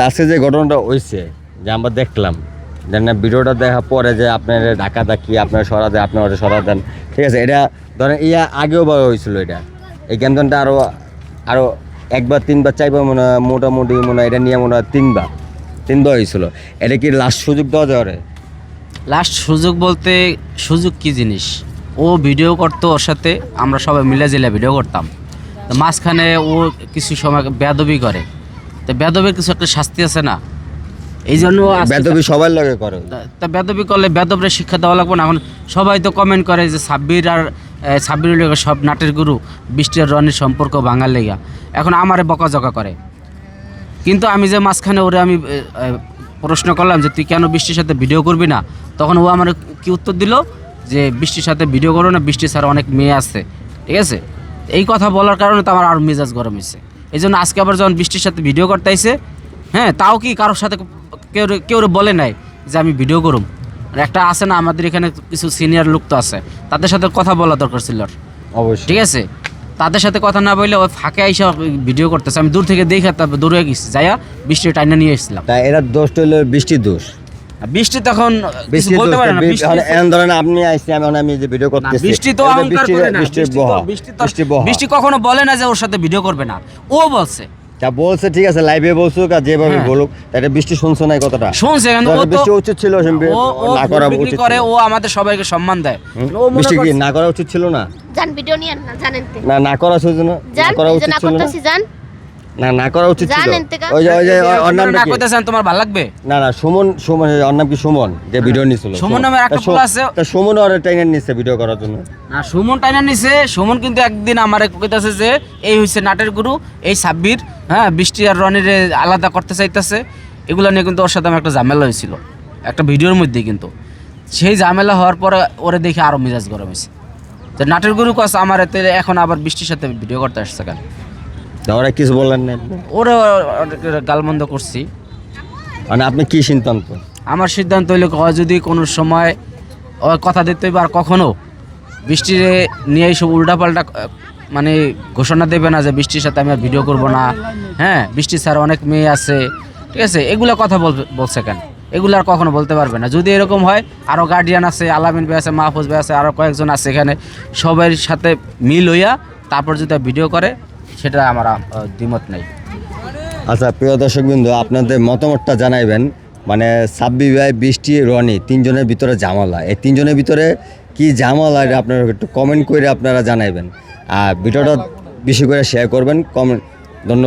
আজকে যে ঘটনাটা হয়েছে যে আমরা দেখলাম যে না ভিডিওটা দেখার পরে যে আপনার ঢাকা ডাকি আপনার সরা দেন আপনার ওটা সরা দেন, ঠিক আছে? এটা ধরেন আগেও বার হয়েছিল, এটা এই ক্যাম্পেনটা আরও একবার তিনবার চাইবার মোটামুটি এটা নিয়ে মনে হয় তিনবার হয়েছিল। এটা কি লাস্ট সুযোগ দেওয়া যাবে? লাস্ট সুযোগ বলতে সুযোগ কি জিনিস? ও ভিডিও করতো, ওর সাথে আমরা সবাই মিলে জিলে ভিডিও করতাম। তো মাঝখানে ও কিছু সময় বেয়াদবি করে, তো বেয়াদবির কিছু একটা শাস্তি আছে না? এই জন্য বেয়াদবি সবার লাগে করে। তা বেয়াদবি করলে বেয়াদবরে শিক্ষা দেওয়া লাগবে না? এখন সবাই তো কমেন্ট করে যে সাব্বির লেগে সব নাটের গুরু, বৃষ্টি আর রনির সম্পর্ক ভাঙার লেগা এখন আমারে বকাঝকা করে। কিন্তু আমি যে মাঝখানে ওরে আমি প্রশ্ন করলাম যে তুই কেন বৃষ্টির সাথে ভিডিও করবি না, তখন ও আমার কি উত্তর দিল যে বৃষ্টির সাথে ভিডিও করো না, বৃষ্টি ছাড়া অনেক মেয়ে আছে, ঠিক আছে? এই কথা বলার কারণে তো আমার আরও মেজাজ গরম হয়েছে। এই জন্য আজকে আবার যখন বৃষ্টির সাথে ভিডিও করতে আইছে, হ্যাঁ, তাও কি কারোর সাথে কেউ বলে নাই যে আমি ভিডিও করুম? একটা আছে না আমাদের এখানে কিছু সিনিয়র লোক তো আছে, তাদের সাথে কথা বলা দরকার ছিল অবশ্যই, ঠিক আছে? তাদের সাথে কথা না বললে ওই ফাঁকে আইসা ভিডিও করতেছে। আমি দূর থেকে দেখে তারপর দূরে গেছি, যাইয়া বৃষ্টি টাইনা নিয়ে এসেছিলাম। তাই এরা দোষ হইলো বৃষ্টির দোষ। বৃষ্টি তখন কিছু বলতে পারে না। ধরেন আপনি আইসি, আমি যে ভিডিও করতেছি, বৃষ্টি তো অহংকার করে না। বৃষ্টি কখনো বলে না যে ওর সাথে ভিডিও করবে না, ও বলছে। তা বলছে ঠিক আছে, লাইভে বলছুক আর যেভাবে বলুক, এটা বৃষ্টি শুনছো না কথাটা? শুনছে, কিন্তু ও তো বৃষ্টি উচিত ছিল না করা উচিত করে, ও আমাদের সবাইকে সম্মান দেয়। বৃষ্টি কি না করা উচিত ছিল না? জান ভিডিও নিয়ে না জানেন না করা উচিত না, না করা উচিত ছিল না, না করা উচিত ছিল। ওই যে ওর নাম না কইতাছেন তোমার ভালো লাগবে না সুমন ওর নাম কি সুমন, যে ভিডিও নিছিল? সুমন নামের একটা পোলা আছে, তা সুমন ওর টাইনা নিছে ভিডিও করার জন্য। না সুমন টাইনা নিছে। সুমন কিন্তু একদিন আমারে কইতাছে যে এই হইছে নাটের গুরু, এই সাব্বির, হ্যাঁ, বৃষ্টি আর রনির আলাদা করতে চাইতেছে। এগুলো নিয়ে কিন্তু ওর সাথে আমার একটা ঝামেলা হয়েছিল একটা ভিডিওর মধ্যে। কিন্তু সেই ঝামেলা হওয়ার পরে ওরে দেখে আরো মেজাজ গরম হয়েছে যে নাটের গুরু কাছে আমার এখন আবার বৃষ্টির সাথে ভিডিও করতে আসছে কেন? ওরা কিছু বললেন না? ওরা গালমন্দ করছি। মানে আপনি কি সিদ্ধান্ত? আমার সিদ্ধান্ত হইলে যদি কোনো সময় কথা দিতে হইবে আর কখনো বৃষ্টির নিয়ে এইসব উল্টাপাল্টা মানে ঘোষণা দেবে না যে বৃষ্টির সাথে আমি আর ভিডিও করবো না, হ্যাঁ, বৃষ্টি স্যার অনেক মেয়ে আছে, ঠিক আছে? এগুলা কথা বলছে কেন? এগুলো আর কখনো বলতে পারবে না। যদি এরকম হয়, আরও গার্ডিয়ান আছে, আলামিন ভাই আছে, মাহফুজ ভাই আছে, আরও কয়েকজন আছে এখানে, সবার সাথে মিল হইয়া তারপর যদি ভিডিও করে, সেটা আমার দ্বিমত নেই। আচ্ছা প্রিয় দর্শকবৃন্দ, আপনাদের মতামতটা জানাইবেন। মানে সাব্বির ভাই, বৃষ্টি, রনি, তিনজনের ভিতরে ঝামেলা, এই তিনজনের ভিতরে কি ঝামেলা এটা আপনারা একটু কমেন্ট করে আপনারা জানাইবেন। আর ভিডিওটা বেশি করে শেয়ার করবেন, কমেন্ট